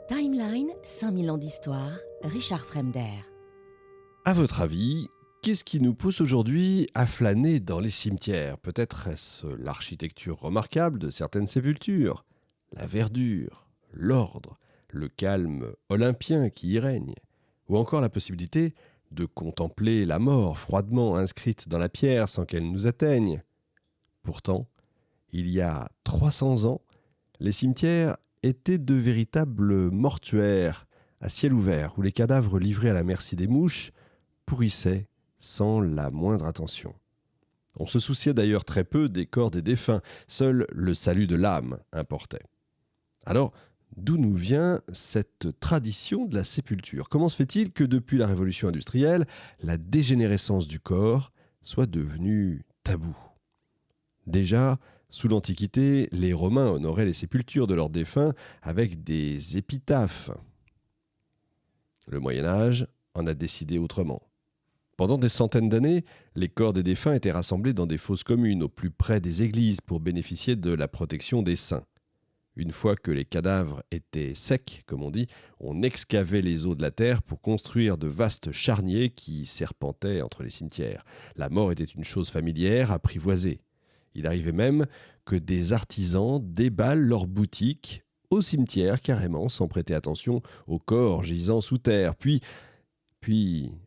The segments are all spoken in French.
Timeline, 5000 ans d'histoire, Richard Fremder. À votre avis, qu'est-ce qui nous pousse aujourd'hui à flâner dans les cimetières? Peut-être est-ce l'architecture remarquable de certaines sépultures, la verdure, l'ordre, le calme olympien qui y règne, ou encore la possibilité de contempler la mort froidement inscrite dans la pierre sans qu'elle nous atteigne. Pourtant, il y a 300 ans, les cimetières étaient de véritables mortuaires à ciel ouvert où les cadavres livrés à la merci des mouches pourrissaient sans la moindre attention. On se souciait d'ailleurs très peu des corps des défunts, seul le salut de l'âme importait. Alors, d'où nous vient cette tradition de la sépulture? Comment se fait-il que depuis la révolution industrielle, la dégénérescence du corps soit devenue tabou? Déjà, sous l'Antiquité, les Romains honoraient les sépultures de leurs défunts avec des épitaphes. Le Moyen-Âge en a décidé autrement. Pendant des centaines d'années, les corps des défunts étaient rassemblés dans des fosses communes au plus près des églises pour bénéficier de la protection des saints. Une fois que les cadavres étaient secs, comme on dit, on excavait les os de la terre pour construire de vastes charniers qui serpentaient entre les cimetières. La mort était une chose familière, apprivoisée. Il arrivait même que des artisans déballent leurs boutiques au cimetière carrément, sans prêter attention aux corps gisant sous terre. Puis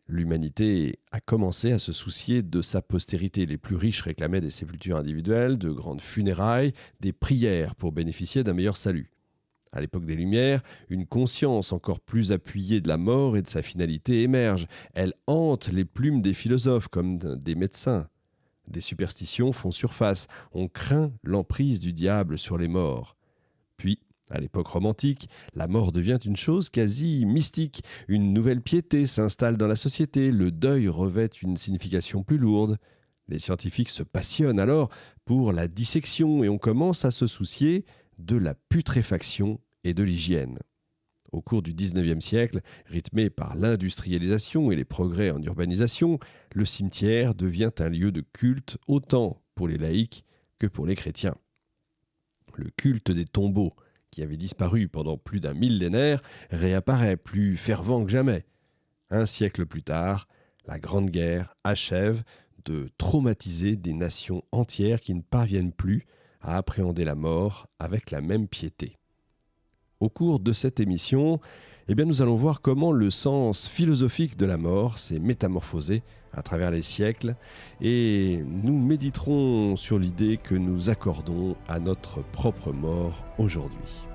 l'humanité a commencé à se soucier de sa postérité. Les plus riches réclamaient des sépultures individuelles, de grandes funérailles, des prières pour bénéficier d'un meilleur salut. À l'époque des Lumières, une conscience encore plus appuyée de la mort et de sa finalité émerge. Elle hante les plumes des philosophes comme des médecins. Des superstitions font surface. On craint l'emprise du diable sur les morts. Puis, à l'époque romantique, la mort devient une chose quasi mystique. Une nouvelle piété s'installe dans la société. Le deuil revêt une signification plus lourde. Les scientifiques se passionnent alors pour la dissection et on commence à se soucier de la putréfaction et de l'hygiène. Au cours du XIXe siècle, rythmé par l'industrialisation et les progrès en urbanisation, le cimetière devient un lieu de culte autant pour les laïcs que pour les chrétiens. Le culte des tombeaux, qui avait disparu pendant plus d'un millénaire, réapparaît plus fervent que jamais. Un siècle plus tard, la Grande Guerre achève de traumatiser des nations entières qui ne parviennent plus à appréhender la mort avec la même piété. Au cours de cette émission, nous allons voir comment le sens philosophique de la mort s'est métamorphosé à travers les siècles et nous méditerons sur l'idée que nous accordons à notre propre mort aujourd'hui.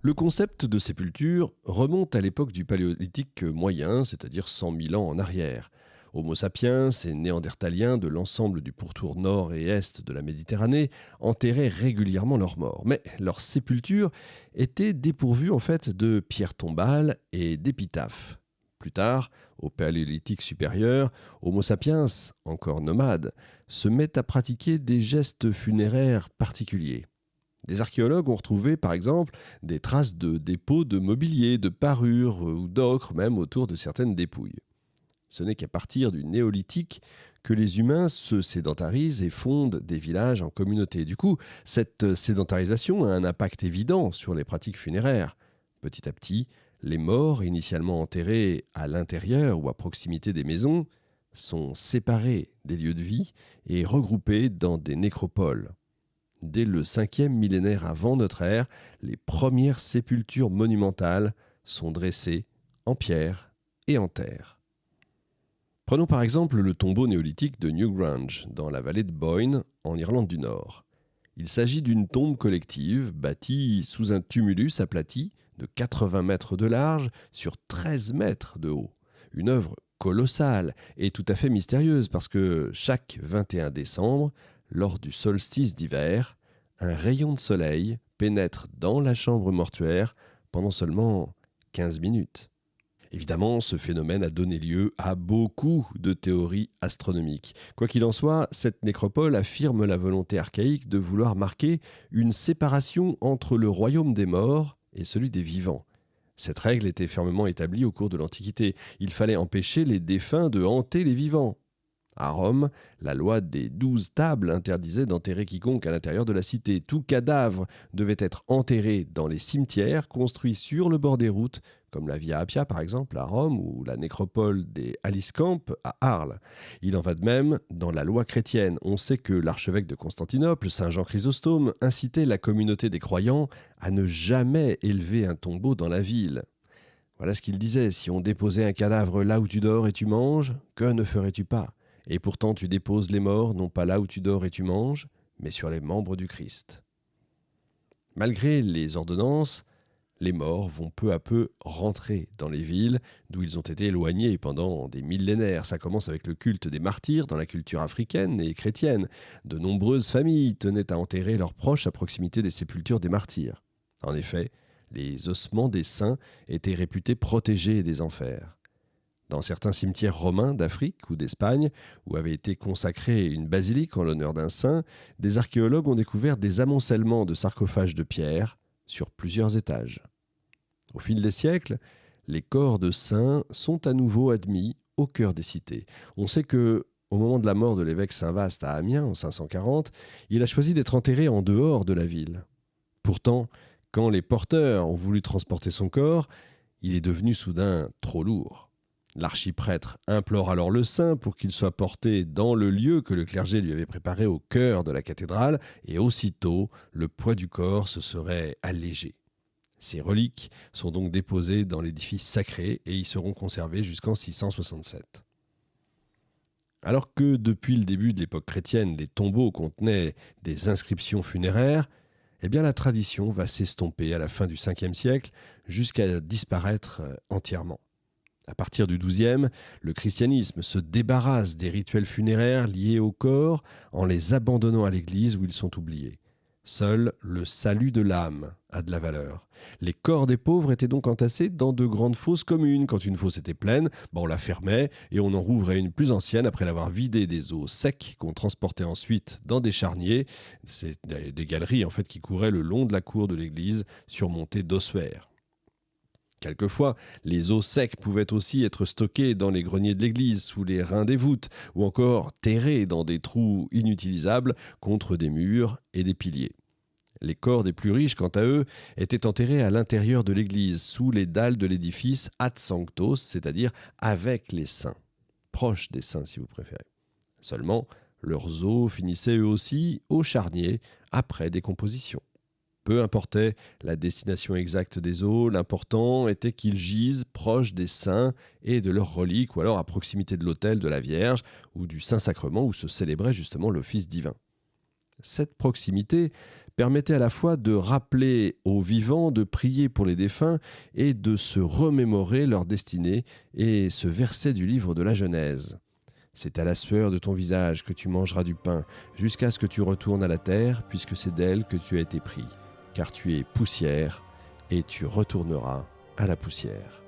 Le concept de sépulture remonte à l'époque du Paléolithique moyen, c'est-à-dire 100 000 ans en arrière. Homo sapiens et néandertaliens de l'ensemble du pourtour nord et est de la Méditerranée enterraient régulièrement leurs morts. Mais leurs sépultures étaient dépourvues de pierres tombales et d'épitaphes. Plus tard, au Paléolithique supérieur, Homo sapiens, encore nomade, se met à pratiquer des gestes funéraires particuliers. Des archéologues ont retrouvé, par exemple, des traces de dépôts de mobilier, de parures ou d'ocre même autour de certaines dépouilles. Ce n'est qu'à partir du néolithique que les humains se sédentarisent et fondent des villages en communauté. Du coup, cette sédentarisation a un impact évident sur les pratiques funéraires. Petit à petit, les morts, initialement enterrés à l'intérieur ou à proximité des maisons, sont séparés des lieux de vie et regroupés dans des nécropoles. Dès le 5e millénaire avant notre ère, les premières sépultures monumentales sont dressées en pierre et en terre. Prenons par exemple le tombeau néolithique de Newgrange, dans la vallée de Boyne, en Irlande du Nord. Il s'agit d'une tombe collective bâtie sous un tumulus aplati de 80 mètres de large sur 13 mètres de haut. Une œuvre colossale et tout à fait mystérieuse parce que chaque 21 décembre, lors du solstice d'hiver, un rayon de soleil pénètre dans la chambre mortuaire pendant seulement 15 minutes. Évidemment, ce phénomène a donné lieu à beaucoup de théories astronomiques. Quoi qu'il en soit, cette nécropole affirme la volonté archaïque de vouloir marquer une séparation entre le royaume des morts et celui des vivants. Cette règle était fermement établie au cours de l'Antiquité. Il fallait empêcher les défunts de hanter les vivants. À Rome, la loi des 12 tables interdisait d'enterrer quiconque à l'intérieur de la cité. Tout cadavre devait être enterré dans les cimetières construits sur le bord des routes, comme la Via Appia par exemple à Rome ou la nécropole des Aliscamp à Arles. Il en va de même dans la loi chrétienne. On sait que l'archevêque de Constantinople, Saint Jean Chrysostome, incitait la communauté des croyants à ne jamais élever un tombeau dans la ville. Voilà ce qu'il disait: si on déposait un cadavre là où tu dors et tu manges, que ne ferais-tu pas? Et pourtant tu déposes les morts non pas là où tu dors et tu manges, mais sur les membres du Christ. Malgré les ordonnances, les morts vont peu à peu rentrer dans les villes d'où ils ont été éloignés pendant des millénaires. Ça commence avec le culte des martyrs dans la culture africaine et chrétienne. De nombreuses familles tenaient à enterrer leurs proches à proximité des sépultures des martyrs. En effet, les ossements des saints étaient réputés protégés des enfers. Dans certains cimetières romains d'Afrique ou d'Espagne, où avait été consacrée une basilique en l'honneur d'un saint, des archéologues ont découvert des amoncellements de sarcophages de pierre sur plusieurs étages. Au fil des siècles, les corps de saints sont à nouveau admis au cœur des cités. On sait que, au moment de la mort de l'évêque Saint-Vaast à Amiens en 540, il a choisi d'être enterré en dehors de la ville. Pourtant, quand les porteurs ont voulu transporter son corps, il est devenu soudain trop lourd. L'archiprêtre implore alors le saint pour qu'il soit porté dans le lieu que le clergé lui avait préparé au cœur de la cathédrale, et aussitôt, le poids du corps se serait allégé. Ces reliques sont donc déposées dans l'édifice sacré et y seront conservées jusqu'en 667. Alors que depuis le début de l'époque chrétienne, les tombeaux contenaient des inscriptions funéraires, eh bien la tradition va s'estomper à la fin du 5e siècle jusqu'à disparaître entièrement. À partir du XIIe, le christianisme se débarrasse des rituels funéraires liés au corps en les abandonnant à l'Église où ils sont oubliés. Seul le salut de l'âme a de la valeur. Les corps des pauvres étaient donc entassés dans de grandes fosses communes. Quand une fosse était pleine, on la fermait et on en rouvrait une plus ancienne après l'avoir vidée des eaux secs qu'on transportait ensuite dans des charniers. C'est des galeries en fait qui couraient le long de la cour de l'église surmontées d'ossuaires. Quelquefois, les os secs pouvaient aussi être stockés dans les greniers de l'église, sous les reins des voûtes, ou encore terrés dans des trous inutilisables contre des murs et des piliers. Les corps des plus riches, quant à eux, étaient enterrés à l'intérieur de l'église, sous les dalles de l'édifice ad sanctos, c'est-à-dire avec les saints, proches des saints si vous préférez. Seulement, leurs os finissaient eux aussi au charnier après décomposition. Peu importait la destination exacte des os, l'important était qu'ils gisent proches des saints et de leurs reliques, ou alors à proximité de l'autel de la Vierge ou du Saint-Sacrement où se célébrait justement l'office divin. Cette proximité permettait à la fois de rappeler aux vivants de prier pour les défunts et de se remémorer leur destinée et ce verset du livre de la Genèse. C'est à la sueur de ton visage que tu mangeras du pain, jusqu'à ce que tu retournes à la terre, puisque c'est d'elle que tu as été pris. Car tu es poussière, et tu retourneras à la poussière.